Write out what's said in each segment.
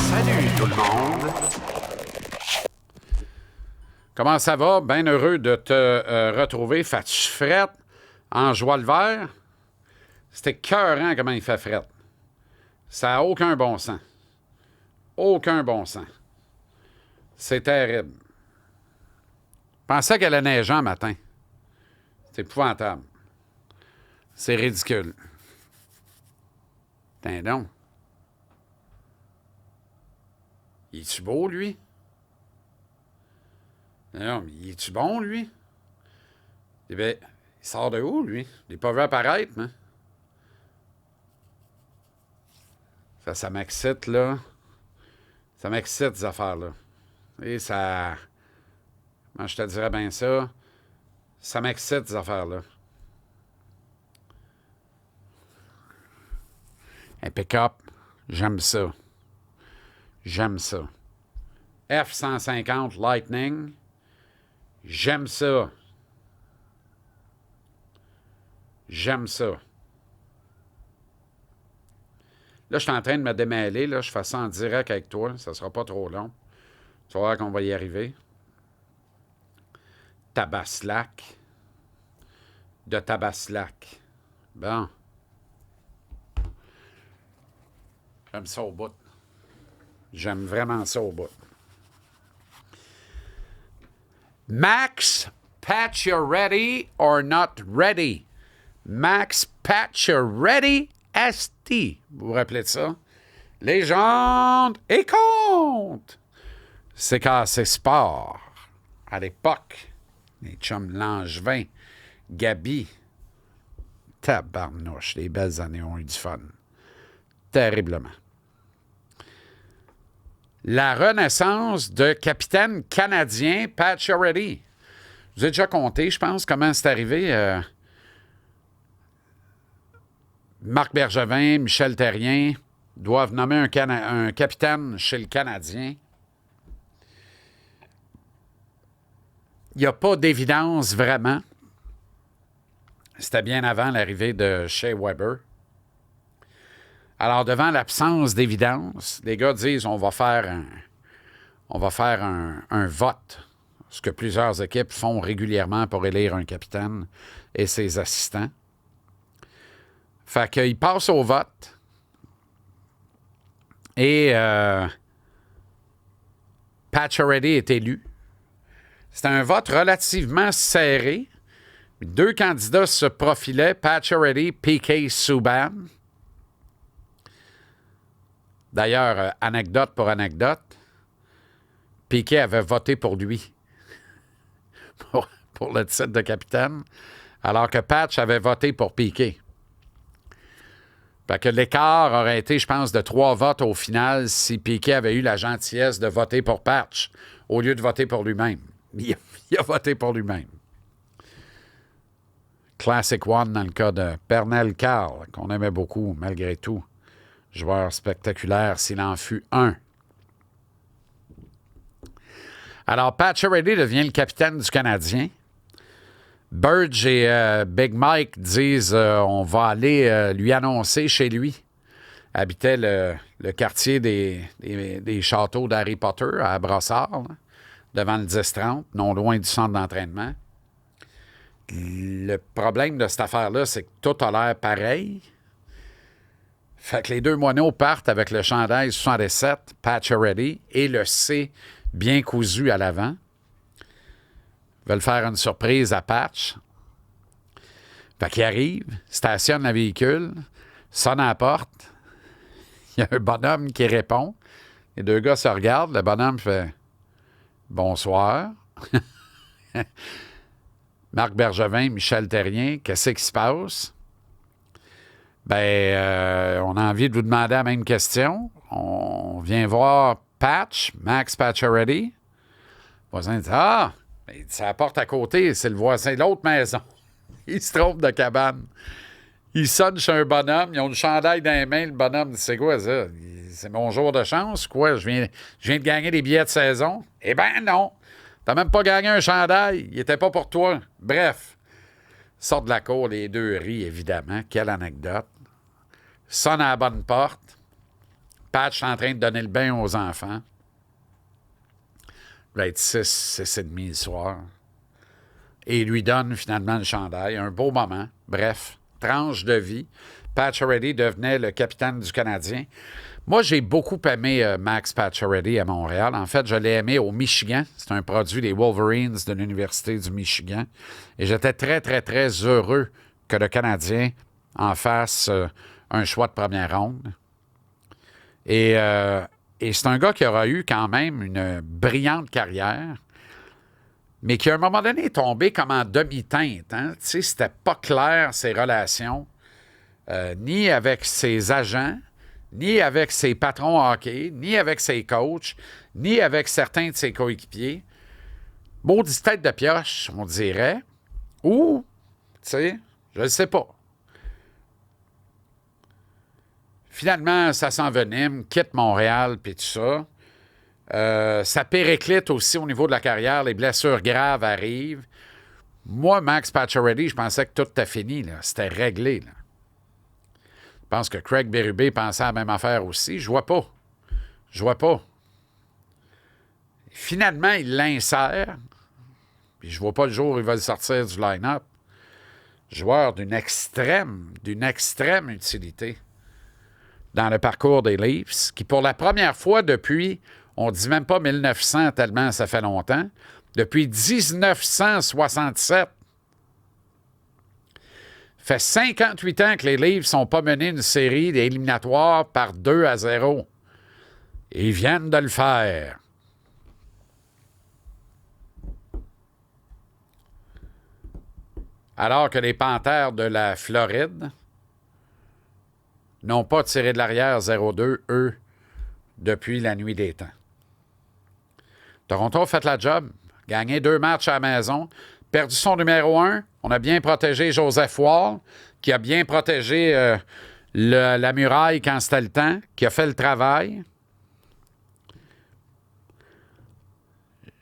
Salut tout le monde. Comment ça va? Bien heureux de te retrouver. Fais-tu frette en joie le vert? C'était écœurant comment il fait frette. Ça n'a aucun bon sens. Aucun bon sens. C'est terrible. Je pensais qu'elle allait neiger un matin. C'est épouvantable. C'est ridicule. Tiens donc. Il est-tu beau, lui? Non, mais il est-tu bon, lui? Eh bien, il sort de où, lui? Je l'ai pas vu apparaître, hein? Ça m'excite, là. Ça m'excite, ces affaires-là. Et ça... Moi, je te dirais bien ça. Ça m'excite, ces affaires-là. Un pick-up, j'aime ça. J'aime ça. F-150 Lightning, j'aime ça. J'aime ça. Là, je suis en train de me démêler. Là, je fais ça en direct avec toi. Ça sera pas trop long. Tu vas voir qu'on va y arriver. Tabaslac. De Tabaslac. Bon. J'aime ça au bout. J'aime vraiment ça au bout. Max Pacioretty or not ready? Max Pacioretty ST. Vous vous rappelez de ça? Légende et conte. C'est cassé sport. À l'époque, les chums Langevin, Gabi. Tabarnouche, les belles années ont eu du fun. Terriblement. La renaissance de capitaine canadien Pacioretty. Je vous ai déjà compté, je pense, comment c'est arrivé. Marc Bergevin, Michel Therrien doivent nommer un capitaine chez le Canadien. Il n'y a pas d'évidence vraiment. C'était bien avant l'arrivée de Shea Weber. Alors, devant l'absence d'évidence, les gars disent on va faire un vote, ce que plusieurs équipes font régulièrement pour élire un capitaine et ses assistants. Fait qu'ils passent au vote et Pacioretty est élu. C'était un vote relativement serré. Deux candidats se profilaient, Pacioretty, P.K. Subban. D'ailleurs, anecdote pour anecdote, Piquet avait voté pour lui, pour le titre de capitaine, alors que Patch avait voté pour Piquet. Fait que l'écart aurait été, je pense, de 3 votes au final si Piquet avait eu la gentillesse de voter pour Patch au lieu de voter pour lui-même. Il a voté pour lui-même. Classic One dans le cas de Pernell Carl, qu'on aimait beaucoup malgré tout. Joueur spectaculaire s'il en fut un. Alors, Pacioretty devient le capitaine du Canadien. Burge et Big Mike disent on va aller lui annoncer chez lui. Habitait le quartier des châteaux d'Harry Potter à Brossard, là, devant le 10-30, non loin du centre d'entraînement. Le problème de cette affaire-là, c'est que tout a l'air pareil. Fait que les deux moineaux partent avec le chandail 67, Pacioretty, et le C bien cousu à l'avant. Ils veulent faire une surprise à Patch. Fait qu'il arrive, stationne le véhicule, sonne à la porte. Il y a un bonhomme qui répond. Les deux gars se regardent. Le bonhomme fait « Bonsoir ». Marc Bergevin, Michel Therrien, qu'est-ce qui se passe? Ben, on a envie de vous demander la même question. On vient voir Patch, Max Pacioretty. Le voisin dit « Ah! » C'est la porte à côté, c'est le voisin de l'autre maison. Il se trompe de cabane. Il sonne chez un bonhomme, ils ont le chandail dans les mains. Le bonhomme dit « C'est quoi ça? C'est mon jour de chance, quoi? Je viens de gagner des billets de saison. » Eh ben non! T'as même pas gagné un chandail. Il était pas pour toi. Bref. Sortent de la cour, les deux rient, évidemment. Quelle anecdote. sonne à la bonne porte. Patch est en train de donner le bain aux enfants. Il va être 6h30 le soir. Et il lui donne finalement le chandail. Un beau moment. Bref, tranche de vie. Pacioretty devenait le capitaine du Canadien. Moi, j'ai beaucoup aimé Max Pacioretty à Montréal. En fait, je l'ai aimé au Michigan. C'est un produit des Wolverines de l'Université du Michigan. Et j'étais très, très, très heureux que le Canadien en fasse un choix de première ronde. Et c'est un gars qui aura eu quand même une brillante carrière, mais qui, à un moment donné, est tombé comme en demi-teinte. Hein? Tu sais, c'était pas clair, ses relations, ni avec ses agents, ni avec ses patrons hockey, ni avec ses coachs, ni avec certains de ses coéquipiers. Maudite tête de pioche, on dirait. Ou, tu sais, je ne sais pas. Finalement, ça s'envenime, quitte Montréal, puis tout ça. Ça périclite aussi au niveau de la carrière. Les blessures graves arrivent. Moi, Max Pacioretty, je pensais que tout était fini. Là. C'était réglé. Là. Je pense que Craig Berube pensait à la même affaire aussi. Je vois pas. Finalement, il l'insère. Puis je vois pas le jour où il va le sortir du line-up. Joueur d'une extrême utilité dans le parcours des Leafs, qui pour la première fois depuis, on dit même pas 1900 tellement ça fait longtemps, depuis 1967, fait 58 ans que les Leafs n'ont pas mené une série d'éliminatoires par 2-0. Ils viennent de le faire. Alors que les Panthères de la Floride n'ont pas tiré de l'arrière 0-2, eux, depuis la nuit des temps. Toronto a fait la job, gagné 2 matchs à la maison, perdu son numéro 1. On a bien protégé Joseph Woll, qui a bien protégé la muraille quand c'était le temps, qui a fait le travail.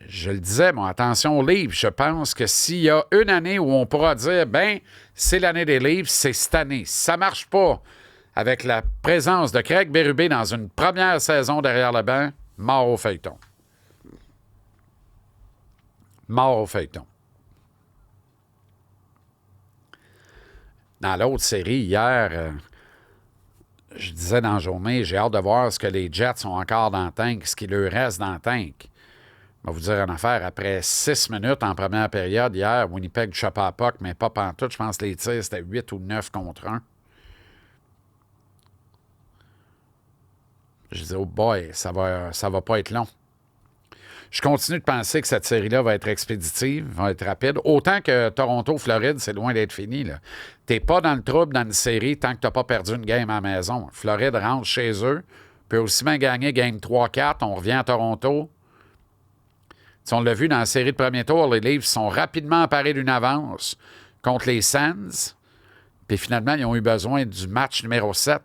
Je le disais, moi, attention aux Leafs. Je pense que s'il y a une année où on pourra dire, ben, c'est l'année des Leafs, c'est cette année. Si ça ne marche pas avec la présence de Craig Berube dans une première saison derrière le banc, mort au feuilleton. Mort au feuilleton. Dans l'autre série, hier, je disais dans la journée, j'ai hâte de voir ce que les Jets sont encore dans le tank, ce qui leur reste dans le tank. Je vais vous dire une affaire. Après 6 minutes en première période, hier, Winnipeg chope à puck, mais pas pantoute. Je pense que les tirs, c'était 8 ou 9 contre 1. Je dis, oh boy, ça va pas être long. Je continue de penser que cette série-là va être expéditive, va être rapide. Autant que Toronto-Floride, c'est loin d'être fini. Tu n'es pas dans le trouble dans une série tant que tu n'as pas perdu une game à la maison. Floride rentre chez eux, peut aussi bien gagner game 3-4. On revient à Toronto. Si on l'a vu dans la série de premier tour, les Leafs sont rapidement emparés d'une avance contre les Sens. Puis finalement, ils ont eu besoin du match numéro 7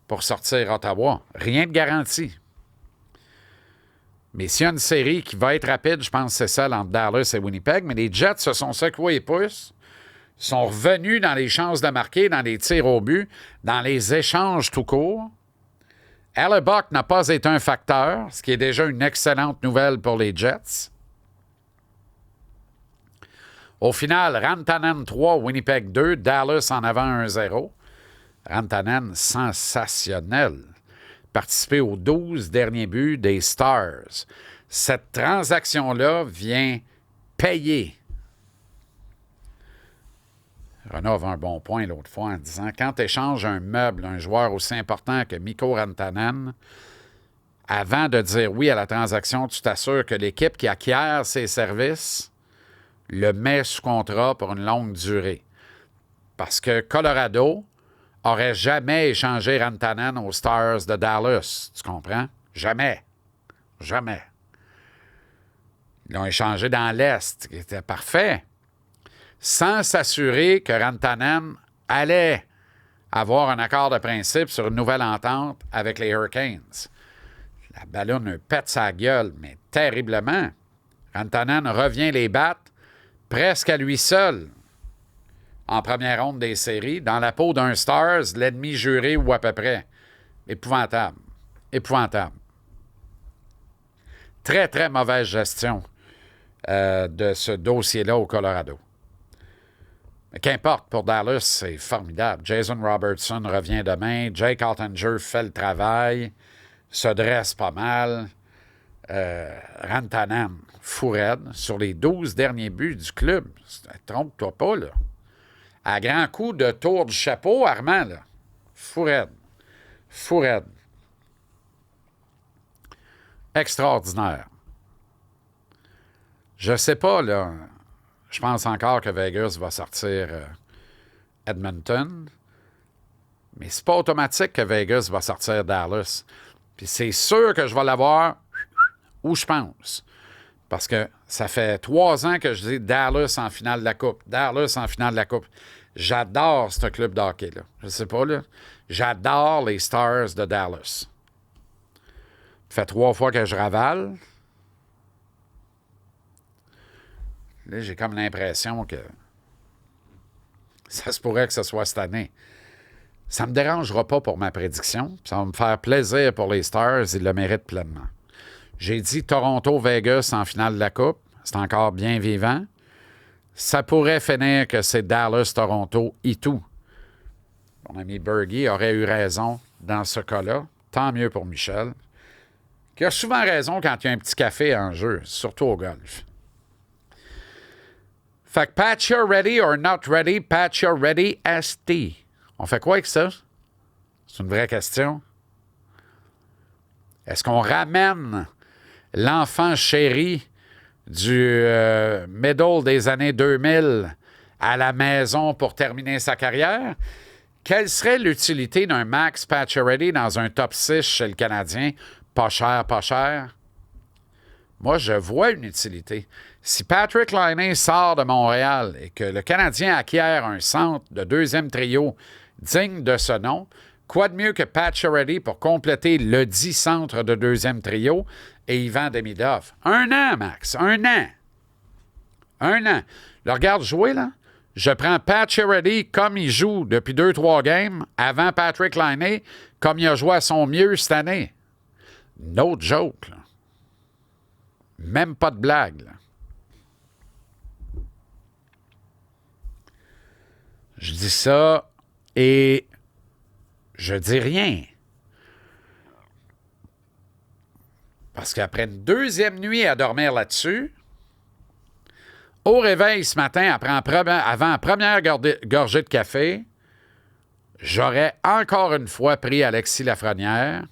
pour sortir Ottawa. Rien de garanti. Mais s'il y a une série qui va être rapide, je pense que c'est celle entre Dallas et Winnipeg. Mais les Jets se sont secoués les pouces, sont revenus dans les chances de marquer, dans les tirs au but, dans les échanges tout court. Hellebuck n'a pas été un facteur, ce qui est déjà une excellente nouvelle pour les Jets. Au final, Rantanen 3, Winnipeg 2, Dallas en avant 1-0. Rantanen, sensationnel. Participé aux 12 derniers buts des Stars. Cette transaction-là vient payer. Renaud avait un bon point l'autre fois en disant, quand tu échanges un meuble, un joueur aussi important que Mikko Rantanen, avant de dire oui à la transaction, tu t'assures que l'équipe qui acquiert ses services le met sous contrat pour une longue durée. Parce que Colorado aurait jamais échangé Rantanen aux Stars de Dallas. Tu comprends? Jamais. Jamais. Ils l'ont échangé dans l'Est, qui était parfait, sans s'assurer que Rantanen allait avoir un accord de principe sur une nouvelle entente avec les Hurricanes. La ballonne pète sa gueule, mais terriblement. Rantanen revient les battre presque à lui seul. en première ronde des séries, dans la peau d'un Stars, l'ennemi juré ou à peu près. Épouvantable. Épouvantable. Très, très mauvaise gestion de ce dossier-là au Colorado. Mais qu'importe, pour Dallas, c'est formidable. Jason Robertson revient demain. Jake Ottinger fait le travail, se dresse pas mal. Rantanen, fou raide, sur les 12 derniers buts du club. Trompe-toi pas, là. À grand coup de tour du chapeau, Armand, là. Fou raide. Fou raide. Extraordinaire. Je sais pas, là. Je pense encore que Vegas va sortir Edmonton. Mais c'est pas automatique que Vegas va sortir Dallas. Puis c'est sûr que je vais l'avoir où je pense. Parce que ça fait 3 ans que je dis Dallas en finale de la Coupe. Dallas en finale de la Coupe. J'adore ce club de hockey-là. Je sais pas, là. J'adore les Stars de Dallas. Ça fait 3 fois que je ravale. Là, j'ai comme l'impression que ça se pourrait que ce soit cette année. Ça ne me dérangera pas pour ma prédiction. Ça va me faire plaisir pour les Stars. Ils le méritent pleinement. J'ai dit Toronto-Vegas en finale de la Coupe. C'est encore bien vivant. Ça pourrait finir que c'est Dallas-Toronto et tout. Mon ami Bergie aurait eu raison dans ce cas-là. Tant mieux pour Michel, qui a souvent raison quand il y a un petit café en jeu, surtout au golf. Fait que patch you're ready or not ready, patch you're ready ST. On fait quoi avec ça? C'est une vraie question. Est-ce qu'on ramène l'enfant chéri du middle des années 2000 à la maison pour terminer sa carrière? Quelle serait l'utilité d'un Max Pacioretty dans un top 6 chez le Canadien? Pas cher, pas cher. Moi, je vois une utilité. Si Patrick Laine sort de Montréal et que le Canadien acquiert un centre de deuxième trio digne de ce nom, quoi de mieux que Pacioretty pour compléter le dit centre de deuxième trio et Ivan Demidov? 1 an, Max, 1 an. 1 an. Le regarde jouer, là. Je prends Pacioretty comme il joue depuis 2-3 games avant Patrick Laine, comme il a joué à son mieux cette année. No joke, là. Même pas de blague, là. Je dis ça et je dis rien. Parce qu'après une deuxième nuit à dormir là-dessus, au réveil ce matin, avant la première gorgée de café, j'aurais encore une fois pris Alexis Lafrenière.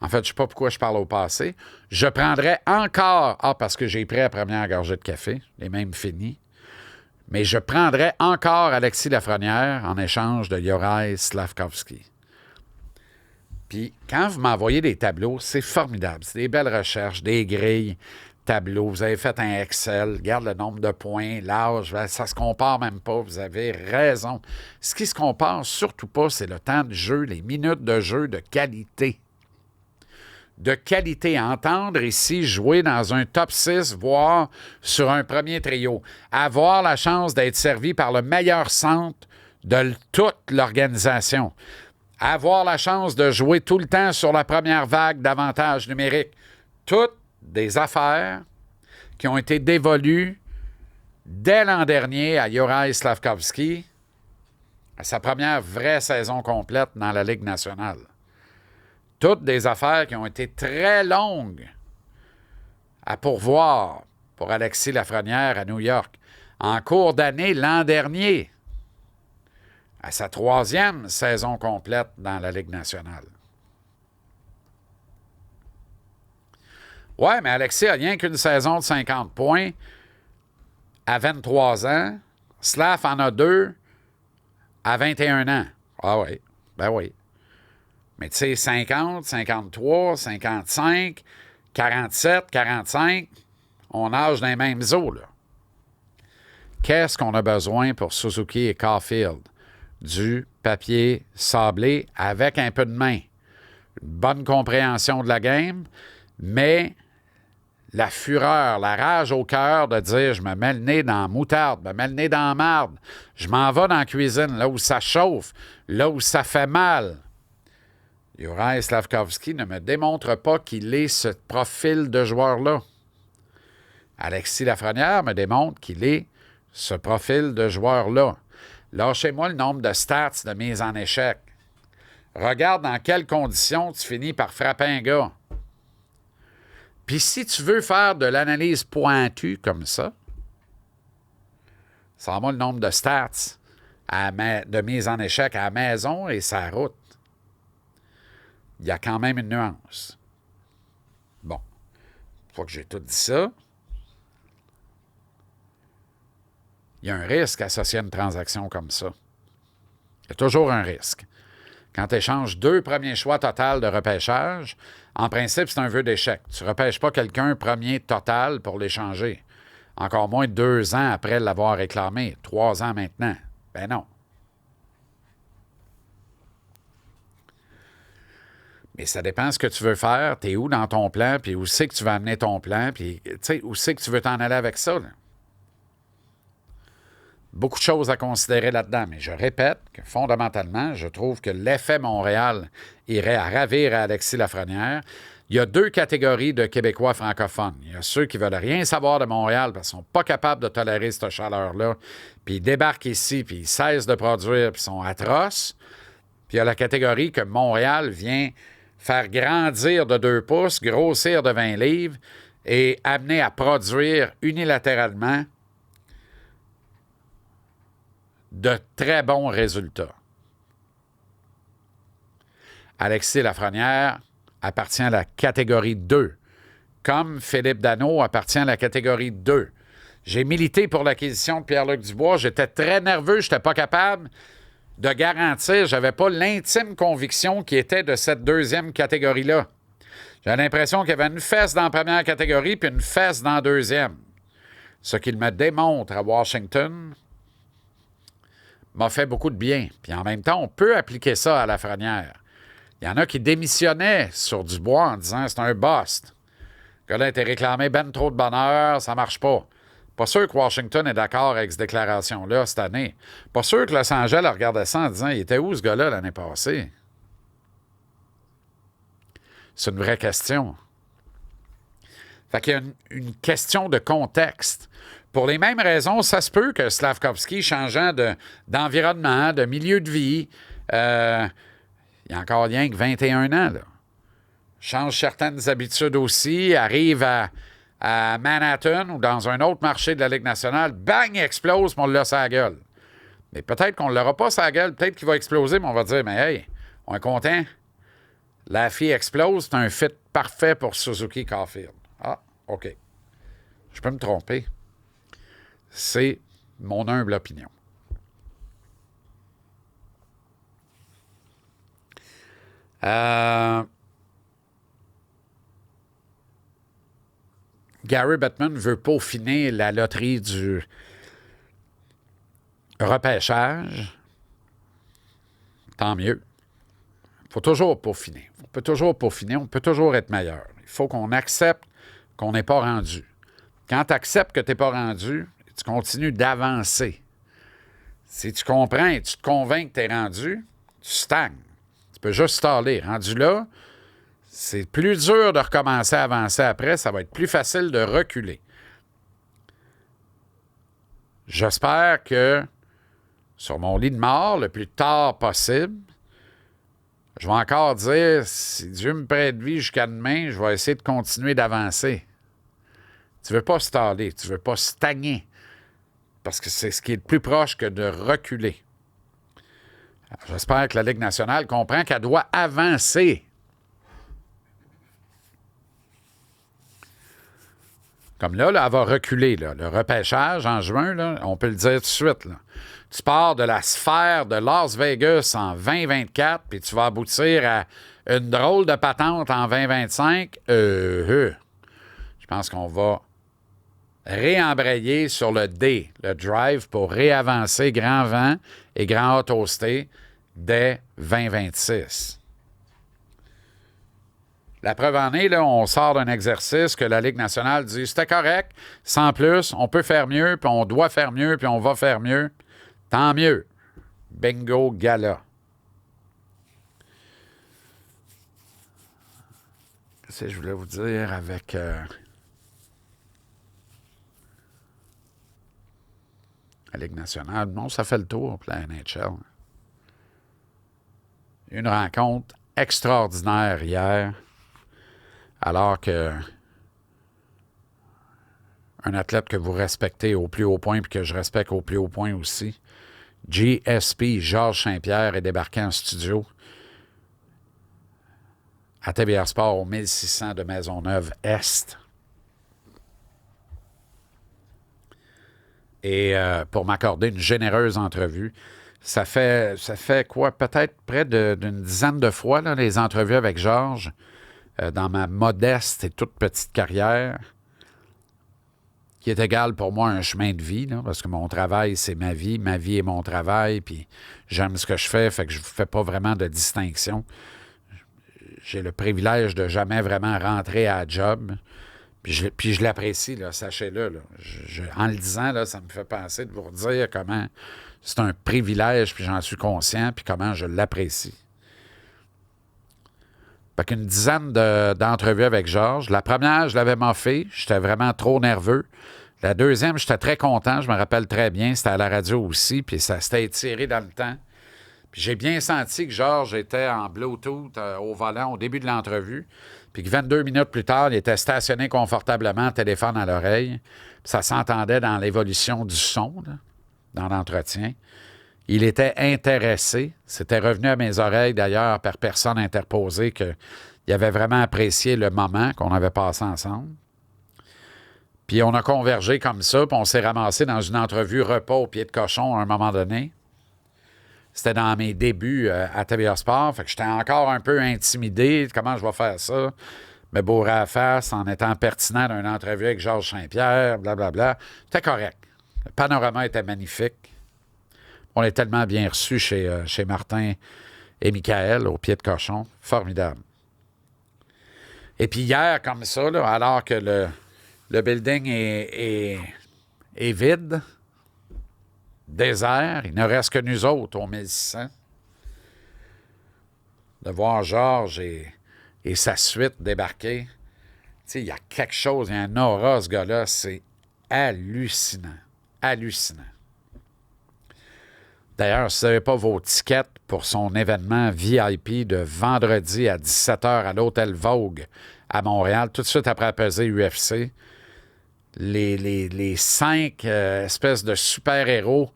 En fait, je ne sais pas pourquoi je parle au passé. Je prendrais encore... parce que j'ai pris la première gorgée de café. Les mêmes finis. Mais je prendrais encore Alexis Lafrenière en échange de Juraj Slafkovský. Puis, quand vous m'envoyez des tableaux, c'est formidable. C'est des belles recherches, des grilles, tableaux. Vous avez fait un Excel, regarde le nombre de points, l'âge, ça se compare même pas. Vous avez raison. Ce qui se compare surtout pas, c'est le temps de jeu, les minutes de jeu de qualité. De qualité. Entendre ici jouer dans un top 6, voire sur un premier trio. Avoir la chance d'être servi par le meilleur centre de toute l'organisation. Avoir la chance de jouer tout le temps sur la première vague d'avantages numériques. Toutes des affaires qui ont été dévolues dès l'an dernier à Juraj Slafkovský, à sa première vraie saison complète dans la Ligue nationale. Toutes des affaires qui ont été très longues à pourvoir pour Alexis Lafrenière à New York. En cours d'année, l'an dernier, à sa 3e saison complète dans la Ligue nationale. Ouais, mais Alexis a rien qu'une saison de 50 points à 23 ans. Slaf en a 2 à 21 ans. Ah oui, ben oui. Mais tu sais, 50, 53, 55, 47, 45, on nage dans les mêmes eaux, là. Qu'est-ce qu'on a besoin pour Suzuki et Caulfield? Du papier sablé avec un peu de main. Une bonne compréhension de la game, mais la fureur, la rage au cœur de dire je me mets le nez dans la moutarde, je me mets le nez dans la marde, je m'en vais dans la cuisine, là où ça chauffe, là où ça fait mal. Juraj Slafkovský ne me démontre pas qu'il est ce profil de joueur-là. Alexis Lafrenière me démontre qu'il est ce profil de joueur-là. Lâchez-moi le nombre de stats de mise en échec. Regarde dans quelles conditions tu finis par frapper un gars. Puis si tu veux faire de l'analyse pointue comme ça, sors-moi le nombre de stats de mise en échec à la maison et sa route. Il y a quand même une nuance. Bon, une fois que j'ai tout dit ça, il y a un risque associé à une transaction comme ça. Il y a toujours un risque. Quand tu échanges 2 premiers choix total de repêchage, en principe, c'est un vœu d'échec. Tu ne repêches pas quelqu'un premier total pour l'échanger. Encore moins 2 ans après l'avoir réclamé. 3 ans maintenant. Ben non. Mais ça dépend de ce que tu veux faire. Tu es où dans ton plan, puis où c'est que tu vas amener ton plan, puis où c'est que tu veux t'en aller avec ça, là. Beaucoup de choses à considérer là-dedans, mais je répète que fondamentalement, je trouve que l'effet Montréal irait à ravir à Alexis Lafrenière. Il y a 2 catégories de Québécois francophones. Il y a ceux qui veulent rien savoir de Montréal parce qu'ils ne sont pas capables de tolérer cette chaleur-là, puis ils débarquent ici, puis ils cessent de produire, puis ils sont atroces. Puis il y a la catégorie que Montréal vient faire grandir de 2 pouces, grossir de 20 livres et amener à produire unilatéralement de très bons résultats. Alexis Lafrenière appartient à la catégorie 2, comme Philippe Danault appartient à la catégorie 2. J'ai milité pour l'acquisition de Pierre-Luc Dubois. J'étais très nerveux, je n'étais pas capable de garantir, je n'avais pas l'intime conviction qu'il était de cette 2e catégorie-là. J'ai l'impression qu'il y avait une fesse dans la première catégorie puis une fesse dans la 2e. Ce qu'il me démontre à Washington m'a fait beaucoup de bien. Puis en même temps, on peut appliquer ça à Lafrenière. Il y en a qui démissionnaient sur Dubois en disant « c'est un bust ». Le gars-là a été réclamé ben trop de bonheur, ça marche pas. Pas sûr que Washington est d'accord avec cette déclaration-là cette année. Pas sûr que Los Angeles regardait ça en disant « il était où ce gars-là l'année passée? » C'est une vraie question. Fait qu'il y a une question de contexte. Pour les mêmes raisons, ça se peut que Slafkovský, changeant d'environnement, de milieu de vie, il y a encore rien que 21 ans, là. Change certaines habitudes aussi, arrive à Manhattan ou dans un autre marché de la Ligue nationale, bang, il explose, puis on l'a sur la gueule. Mais peut-être qu'on ne l'aura pas sur la gueule, peut-être qu'il va exploser, mais on va dire, mais hey, on est content. La fille explose, c'est un fit parfait pour Suzuki Caulfield. Ah, OK. Je peux me tromper. C'est mon humble opinion. Gary Bettman veut peaufiner la loterie du repêchage. Tant mieux. Il faut toujours peaufiner. On peut toujours peaufiner, on peut toujours être meilleur. Il faut qu'on accepte qu'on n'est pas rendu. Quand tu acceptes que tu n'es pas rendu, tu continues d'avancer. Si tu comprends et tu te convaincs que tu es rendu, tu stagnes. Tu peux juste staller. Rendu là, c'est plus dur de recommencer à avancer après. Ça va être plus facile de reculer. J'espère que sur mon lit de mort, le plus tard possible, je vais encore dire, si Dieu me prête vie jusqu'à demain, je vais essayer de continuer d'avancer. Tu ne veux pas staller, tu ne veux pas stagner. Parce que c'est ce qui est le plus proche que de reculer. Alors, j'espère que la Ligue nationale comprend qu'elle doit avancer. Comme là, elle va reculer. Là. Le repêchage en juin, là, on peut le dire tout de suite. Là. Tu pars de la sphère de Las Vegas en 2024, puis tu vas aboutir à une drôle de patente en 2025. Je pense qu'on va réembrayer sur le D, le drive, pour réavancer grand vent et grand autosté dès 2026. La preuve en est, là, on sort d'un exercice que la Ligue nationale dit c'était correct, sans plus, on peut faire mieux, puis on doit faire mieux, puis on va faire mieux. Tant mieux. Bingo gala. Qu'est-ce que je voulais vous dire avec... la Ligue nationale? Non, ça fait le tour pour la NHL. Une rencontre extraordinaire hier, alors que un athlète que vous respectez au plus haut point, puis que je respecte au plus haut point aussi, GSP, Georges Saint-Pierre, est débarqué en studio à TVA Sport au 1600 de Maisonneuve-Est. Et pour m'accorder une généreuse entrevue. Ça fait quoi? Peut-être près d'une dizaine de fois, là, les entrevues avec Georges, dans ma modeste et toute petite carrière, qui est égale pour moi à un chemin de vie, là, parce que mon travail, c'est ma vie est mon travail, puis j'aime ce que je fais, fait que je ne fais pas vraiment de distinction. J'ai le privilège de jamais vraiment rentrer à la job. Puis je l'apprécie, là, sachez-le. Là. En le disant, là, ça me fait penser de vous dire comment c'est un privilège, puis j'en suis conscient, puis comment je l'apprécie. Fait qu'une dizaine d'entrevues avec Georges. La première, je l'avais moffée. J'étais vraiment trop nerveux. La deuxième, j'étais très content. Je me rappelle très bien. C'était à la radio aussi, puis ça s'était étiré dans le temps. Puis j'ai bien senti que Georges était en Bluetooth au volant au début de l'entrevue. Puis que 22 minutes plus tard, il était stationné confortablement, téléphone à l'oreille. Puis ça s'entendait dans l'évolution du son, là, dans l'entretien. Il était intéressé. C'était revenu à mes oreilles, d'ailleurs, par personne interposée, qu'il avait vraiment apprécié le moment qu'on avait passé ensemble. Puis on a convergé comme ça, puis on s'est ramassé dans une entrevue repas au pied de cochon à un moment donné. C'était dans mes débuts à TVA Sport. Fait que j'étais encore un peu intimidé. Comment je vais faire ça? Me bourrer à la face en étant pertinent d'une entrevue avec Georges Saint-Pierre, blablabla. C'était correct. Le panorama était magnifique. On est tellement bien reçus chez Martin et Michael au pied de cochon. Formidable. Et puis hier, comme ça, là, alors que le building est vide, désert, il ne reste que nous autres au 1600. De voir Georges et sa suite débarquer. Tu sais, il y a quelque chose, il y a un aura, ce gars-là, c'est hallucinant. Hallucinant. D'ailleurs, si vous n'avez pas vos tickets pour son événement VIP de vendredi à 17h à l'Hôtel Vogue à Montréal, tout de suite après la pesée UFC, les 5 espèces de super-héros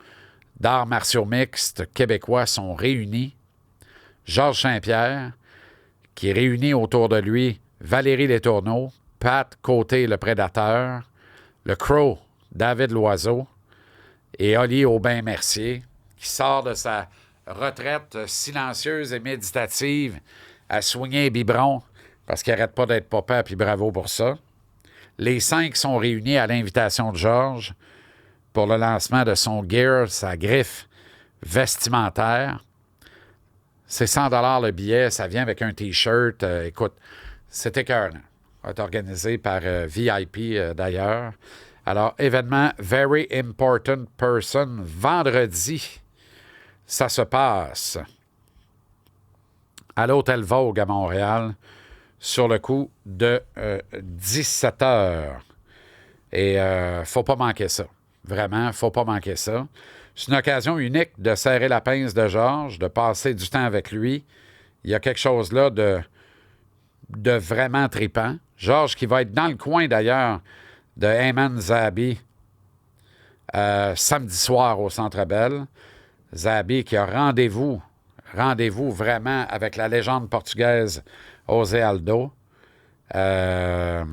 d'arts martiaux mixtes québécois sont réunis. Georges Saint-Pierre, qui réunit autour de lui Valérie Letourneau, Pat Côté, le Prédateur, le Crow, David Loiseau, et Oli Aubin-Mercier, qui sort de sa retraite silencieuse et méditative à soigner les biberons, parce qu'il n'arrête pas d'être papa, puis bravo pour ça. Les 5 sont réunis à l'invitation de Georges pour le lancement de son gear, sa griffe vestimentaire. C'est 100 $ le billet, ça vient avec un T-shirt. Écoute, c'est écœurant. Ça va être organisé par VIP d'ailleurs. Alors, événement Very Important Person, vendredi, ça se passe à l'Hôtel Vogue à Montréal sur le coup de 17h. Et faut pas manquer ça. Vraiment, faut pas manquer ça. C'est une occasion unique de serrer la pince de Georges, de passer du temps avec lui. Il y a quelque chose là de vraiment trippant. Georges qui va être dans le coin d'ailleurs de Ayman Zahabi samedi soir au Centre Bell. Zahabi qui a rendez-vous vraiment avec la légende portugaise José Aldo. En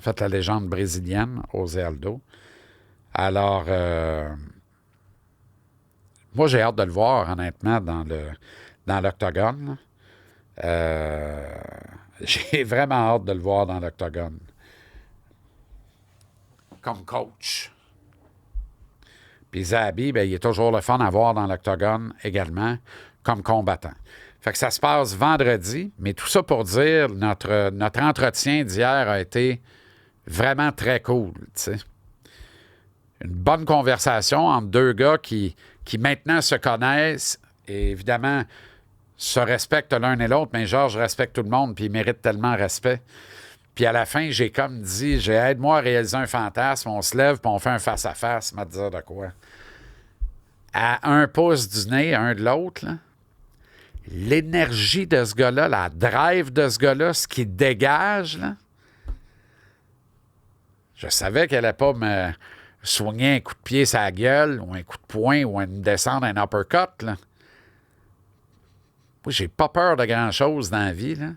fait, la légende brésilienne, José Aldo. Alors, moi, j'ai hâte de le voir, honnêtement, dans l'octogone. J'ai vraiment hâte de le voir dans l'octogone. Comme coach. Puis Zahabi, ben, il est toujours le fun à voir dans l'octogone également, comme combattant. Fait que ça se passe vendredi, mais tout ça pour dire notre entretien d'hier a été vraiment très cool, tu sais. Une bonne conversation entre deux gars qui maintenant se connaissent et évidemment se respectent l'un et l'autre, mais Georges respecte tout le monde puis il mérite tellement respect. Puis à la fin, j'ai comme dit, aide-moi à réaliser un fantasme, on se lève puis on fait un face-à-face, m'a dire de quoi. À 1 pouce du nez, un de l'autre, là, l'énergie de ce gars-là, la drive de ce gars-là, ce qu'il dégage, là, je savais qu'elle n'allait pas me soigner un coup de pied sur la gueule ou un coup de poing ou une descente, un uppercut. Là. Moi, j'ai pas peur de grand-chose dans la vie, là,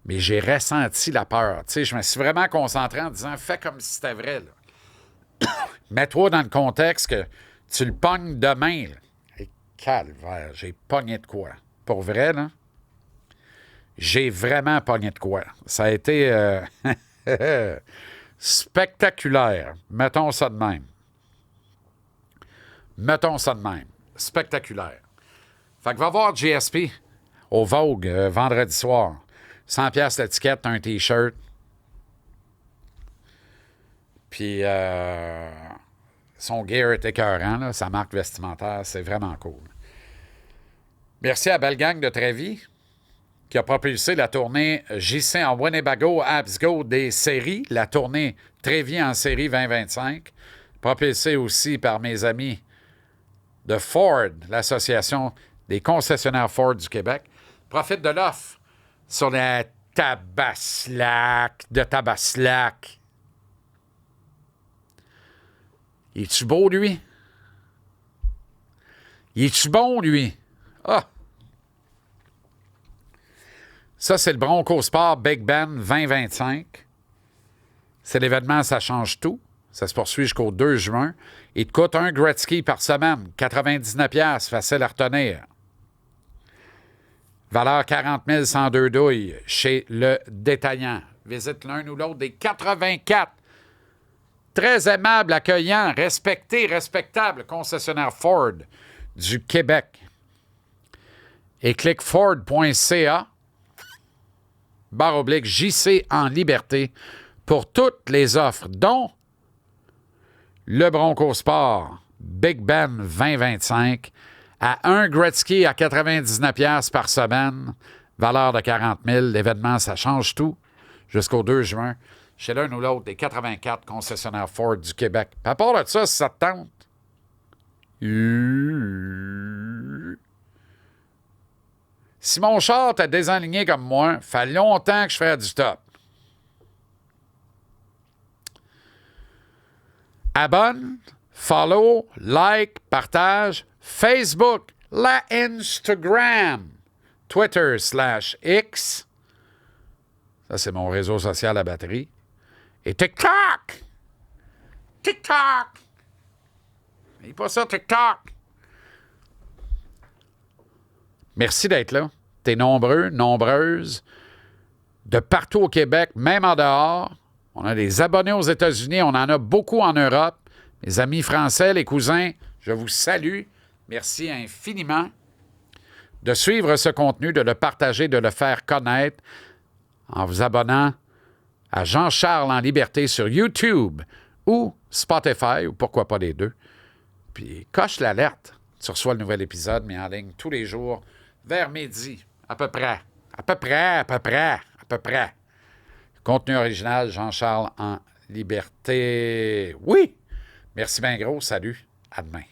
mais j'ai ressenti la peur. Tu sais, je me suis vraiment concentré en disant « fais comme si c'était vrai. Là. » Mets-toi dans le contexte que tu le pognes demain. Là. Et calvaire, j'ai pogné de quoi? Pour vrai, là? J'ai vraiment pogné de quoi. Ça a été spectaculaire. Mettons ça de même. Mettons ça de même. Spectaculaire. Fait que va voir GSP au Vogue vendredi soir. 100 pièces l'étiquette, un T-shirt. Puis son gear est écœurant, là, sa marque vestimentaire, c'est vraiment cool. Merci à Belle Gang de Trévis qui a propulsé la tournée JC en Winnebago Absgo des séries, la tournée Trévis en série 2025, propulsée aussi par mes amis de Ford, l'association des concessionnaires Ford du Québec. Profite de l'offre sur la Tabaslac de Tabaslac. Il est-tu beau, lui? Il est-tu bon, lui? Ah! Ça, c'est le Bronco Sport Big Ben 2025. C'est l'événement Ça change tout. Ça se poursuit jusqu'au 2 juin. Il te coûte un Gretzky par semaine. 99$, facile à retenir. Valeur 40 102 douilles chez le détaillant. Visite l'un ou l'autre des 84. Très aimable, accueillant, respecté, respectable concessionnaire Ford du Québec. Et clique Ford.ca /JC en liberté pour toutes les offres, dont le Bronco Sport Big Ben 2025 à un Gretzky à 99$ par semaine, valeur de 40 000. L'événement, ça change tout jusqu'au 2 juin chez l'un ou l'autre des 84 concessionnaires Ford du Québec. Puis à part de ça, si ça te tente, si mon char t'a désaligné comme moi, fait longtemps que je fais du stop. Abonne, follow, like, partage, Facebook, la Instagram, Twitter /X. Ça, c'est mon réseau social à batterie. Et TikTok! TikTok! Il pas ça, TikTok! Merci d'être là. T'es nombreux, nombreuses, de partout au Québec, même en dehors. On a des abonnés aux États-Unis, on en a beaucoup en Europe. Mes amis français, les cousins, je vous salue. Merci infiniment de suivre ce contenu, de le partager, de le faire connaître en vous abonnant à Jean-Charles en liberté sur YouTube ou Spotify, ou pourquoi pas les deux. Puis coche l'alerte. Tu reçois le nouvel épisode, mais en ligne tous les jours, vers midi, à peu près. À peu près. Contenu original, Jean-Charles en liberté. Oui! Merci bien gros. Salut. À demain.